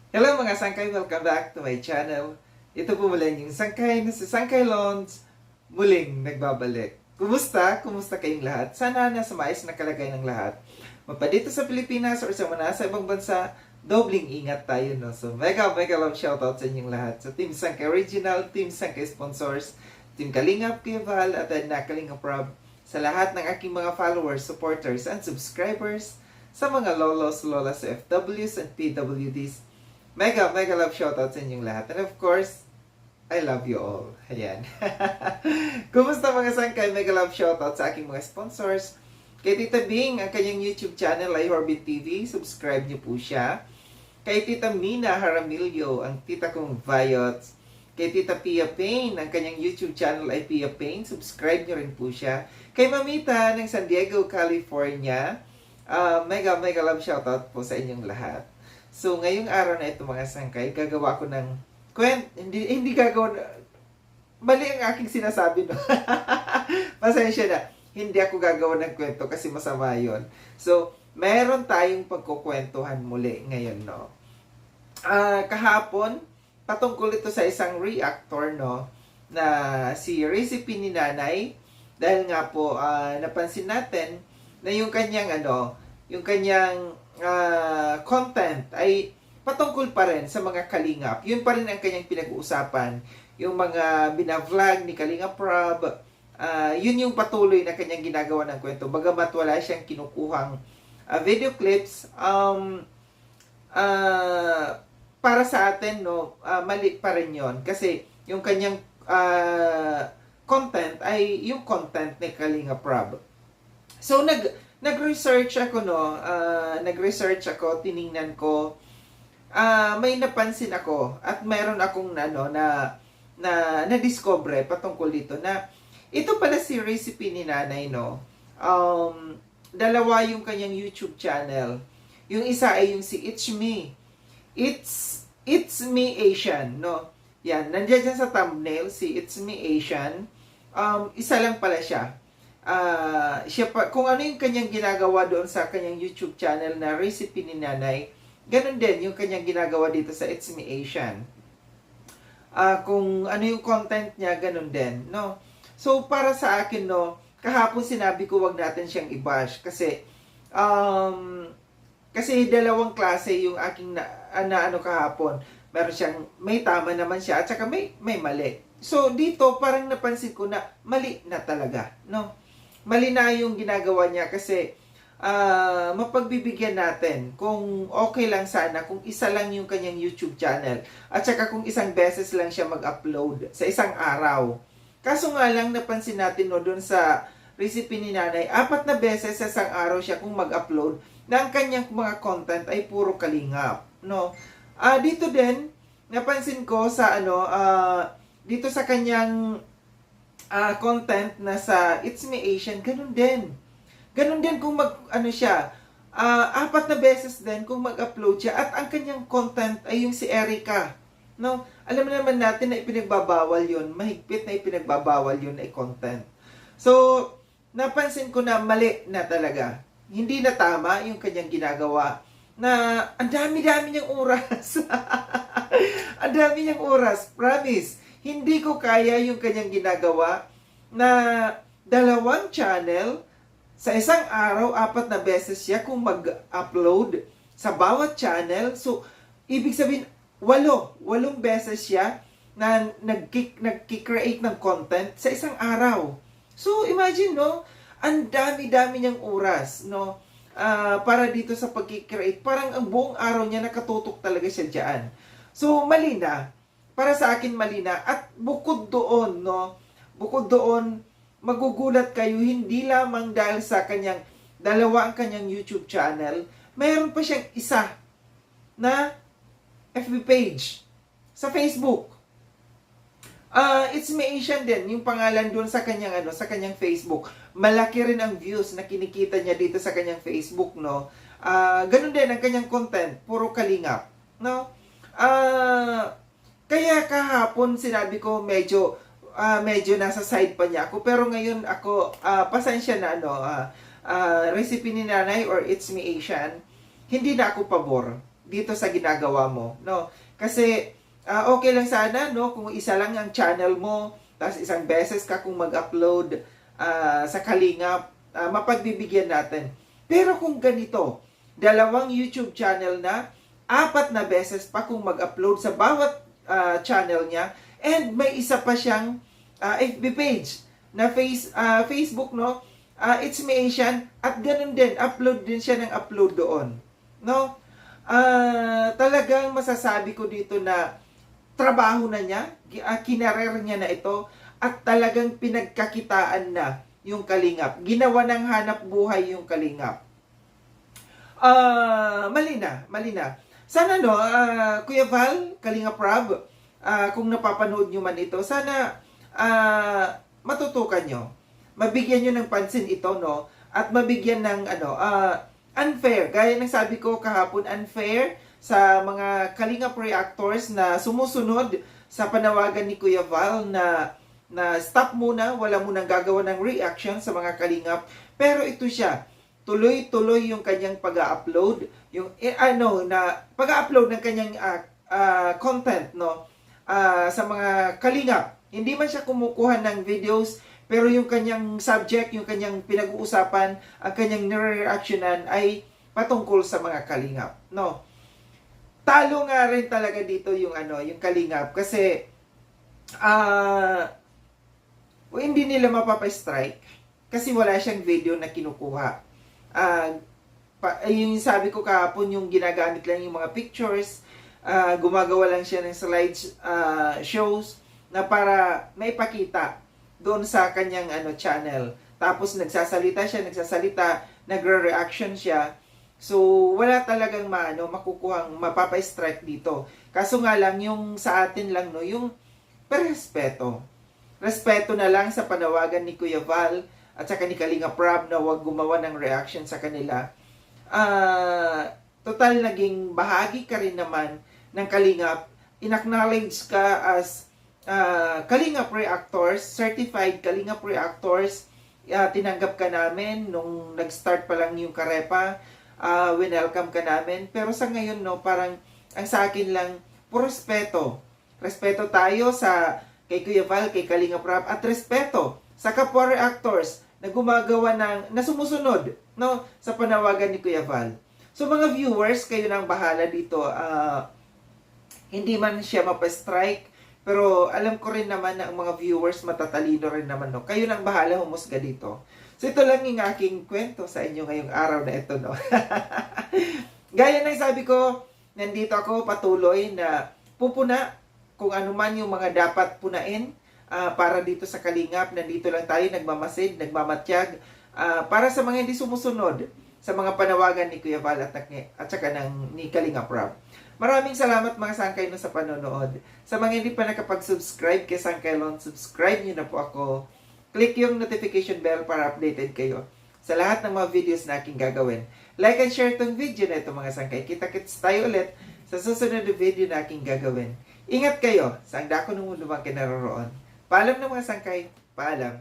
Hello mga sangkay, welcome back to my channel. Ito po muli yung sangkay na si Sangkay Lons, muling nagbabalik. Kumusta? Kumusta kayong lahat? Sana nasa maayos na kalagay ng lahat. Mapadito sa Pilipinas or sa mga nasa ibang bansa, dobling ingat tayo, no? So mega love shoutout sa inyong lahat. Sa Team Sangkay Original, Team Sangkay Sponsors, Team Kalingap, Kival, at na Kalingap Rob, sa lahat ng aking mga followers, supporters, and subscribers, sa mga lolos, lolas, FWs, and PWDs, mega love shoutout sa inyong lahat. And of course, I love you all. Ayan. Kumusta mga sangkay? Mega love shoutout sa aking mga sponsors. Kay Tita Bing, ang kanyang YouTube channel ay Horbit TV. Subscribe niyo po siya. Kay Tita Mina Haramilio, ang tita kong Viots. Kay Tita Pia Payne, ang kanyang YouTube channel ay Pia Payne. Subscribe niyo rin po siya. Kay Mamita ng San Diego, California. Mega love shoutout po sa inyong lahat. So, ngayong araw na ito mga sangkay, gagawa ko ng hindi gagawa mali ang aking sinasabi, no? Pasensya na. Hindi ako gagawa ng kwento kasi masama yon. So, meron tayong pagkukwentuhan muli ngayon, no? Kahapon, patungkol ito sa isang reactor, no? Na si Recipe ni Nanay. Dahil nga po, napansin natin na yung kanyang, content ay patungkol pa rin sa mga kalingap. Yun pa rin ang kanyang pinag-uusapan. Yung mga binavlog ni Kalingap Rob, yun yung patuloy na kanyang ginagawa ng kwento. Bagamat wala siyang kinukuhang video clips, para sa atin, no, mali pa rin yun. Kasi yung kanyang content ay yung content ni Kalingap Rob. So, nag-research ako, no? Nag-research ako, tiningnan ko. May napansin ako at mayroon akong na-discover patungkol dito na ito pala si Recipe ni Nanay, no? Dalawa yung kanyang YouTube channel. Yung isa ay yung si It's Me. It's Me Asian, no? Yan, nandiyan dyan sa thumbnail, si It's Me Asian. Isa lang pala siya. Siya pa, kung ano yung kanyang ginagawa doon sa kanyang YouTube channel na Recipe ni Nanay, ganun din yung kanyang ginagawa dito sa It's Me Asian. Kung ano yung content niya, ganun din, no? So, para sa akin, no, kahapon sinabi ko wag natin siyang i-bash kasi dalawang klase yung aking kahapon. Meron siyang, may tama naman siya at saka may mali. So, dito parang napansin ko na mali na talaga, no? Mali na yung ginagawa niya kasi mapagbibigyan natin kung okay lang sana kung isa lang yung kanyang YouTube channel at saka kung isang beses lang siya mag-upload sa isang araw. Kaso nga lang napansin natin, no, doon sa Recipe ni Nanay, 4 na beses sa isang araw siya kung mag-upload na ang kanyang mga content ay puro kalingap, no? Dito din napansin ko sa dito sa kanyang content na sa It's Me Asian, ganun din. Ganun din kung siya, 4 na beses din kung mag-upload siya. At ang kanyang content ay yung si Erica. No? Alam naman natin na ipinagbabawal yun. Mahigpit na ipinagbabawal yun ay content. So, napansin ko na mali na talaga. Hindi na tama yung kanyang ginagawa na ang dami-dami niyang oras. Ang dami niyang oras. Promise. Hindi ko kaya yung kanyang ginagawa na 2 channel sa isang araw, 4 na beses siya kung mag-upload sa bawat channel. So, ibig sabihin, 8 beses siya na nag-create ng content sa isang araw. So, imagine, no? Ang dami-dami niyang oras, no? Para dito sa pag-create. Parang ang buong araw niya nakatutok talaga siya dyan. So, mali na. Para sa akin mali na. At bukod doon, no? Bukod doon, magugulat kayo hindi lamang dahil sa kanyang 2 ang kanyang YouTube channel, mayroon pa siyang isa na FB page sa Facebook. It's Me Asian din, yung pangalan doon sa kanyang sa kanyang Facebook. Malaki rin ang views na kinikita niya dito sa kanyang Facebook, no? Ganun din ang kanyang content, puro kalingap, no? Kaya kahapon sinabi ko medyo nasa side pa niya ako. Pero ngayon ako, pasensya na Recipe ni Nanay or It's Me Asian, hindi na ako pabor. dito sa ginagawa mo, no? Kasi okay lang sana, no, kung isa lang ang channel mo, tapos isang beses ka kung mag-upload sa Kalingap, mapagbibigyan natin. Pero kung ganito, dalawang YouTube channel na, 4 na beses pa kung mag-upload sa bawat channel niya, and may isa pa siyang FB page na Facebook, no? It's Me Asian, at ganun din, upload din siya ng upload doon, no? Talagang masasabi ko dito na trabaho na niya, kinarer niya na ito, at talagang pinagkakitaan na yung Kalingap. Ginawa ng hanap buhay yung Kalingap. Mali na. Sana, no, Kuya Val, Kalingap Rob, kung napapanood nyo man ito, sana matutukan nyo. Mabigyan nyo ng pansin ito, no? At mabigyan ng, unfair. Gaya ng sabi ko kahapon, unfair sa mga Kalingap reactors na sumusunod sa panawagan ni Kuya Val na stop muna, wala munang gagawa ng reaction sa mga Kalingap. Pero ito siya, tuloy-tuloy yung kanyang pag-upload, yung na pag-upload ng kanyang content, no, sa mga Kalingap. Hindi man siya kumukuha ng videos, pero yung kanyang subject, yung kanyang pinag-uusapan, ang kanyang nire-reactionan ay patungkol sa mga Kalingap, no. Talo nga rin talaga dito yung yung Kalingap kasi hindi nila mapapa-strike kasi wala siyang video na kinukuha. Yung sabi ko kahapon, yung ginagamit lang yung mga pictures, gumagawa lang siya ng slides, shows na para maipakita doon sa kanyang channel. Tapos nagsasalita, nagre-reaction siya. So wala talagang makukuhang mapapa-strike dito. Kaso nga lang yung sa atin lang, no, yung respeto. Respeto na lang sa panawagan ni Kuya Val at saka ni Kalingap Rob na huwag gumawa ng reaction sa kanila. Total naging bahagi ka rin naman ng Kalingap. In-acknowledge ka as Kalingap Reactors, certified Kalingap Reactors. Tinanggap ka namin nung nag-start pa lang yung Karepa. Welcome ka namin. Pero sa ngayon, no, parang ang sa akin lang, puro respeto. Respeto tayo sa kay Kuya Val, kay Kalingap Rob, at respeto sa kapwa reactors na gumagawa na sumusunod, no, sa panawagan ni Kuya Val. So mga viewers, kayo nang bahala dito. Hindi man siya mapa-strike, pero alam ko rin naman na ang mga viewers matatalino rin naman, no. Kayo nang bahala humusga dito. So ito lang yung aking kwento sa inyo ngayong araw na ito, no. Gaya ng sabi ko, nandito ako patuloy na pupuna kung ano man yung mga dapat punain para dito sa Kalingap. Nandito lang tayo nagmamasid, nagmamatyag para sa mga hindi sumusunod sa mga panawagan ni Kuya Val at saka ni Kalingap Rob. Maraming salamat mga sangkay no sa panonood. Sa mga hindi pa nakapag-subscribe kay Sangkaylon, subscribe nyo na po ako. Click yung notification bell para updated kayo sa lahat ng mga videos na aking gagawin. Like and share tong video na ito mga sangkay. Kita-kits tayo ulit sa susunod na video na aking gagawin. Ingat kayo sa ang dako ng mundo mang kinaroroon. Paalam na mga sangkay. Paalam.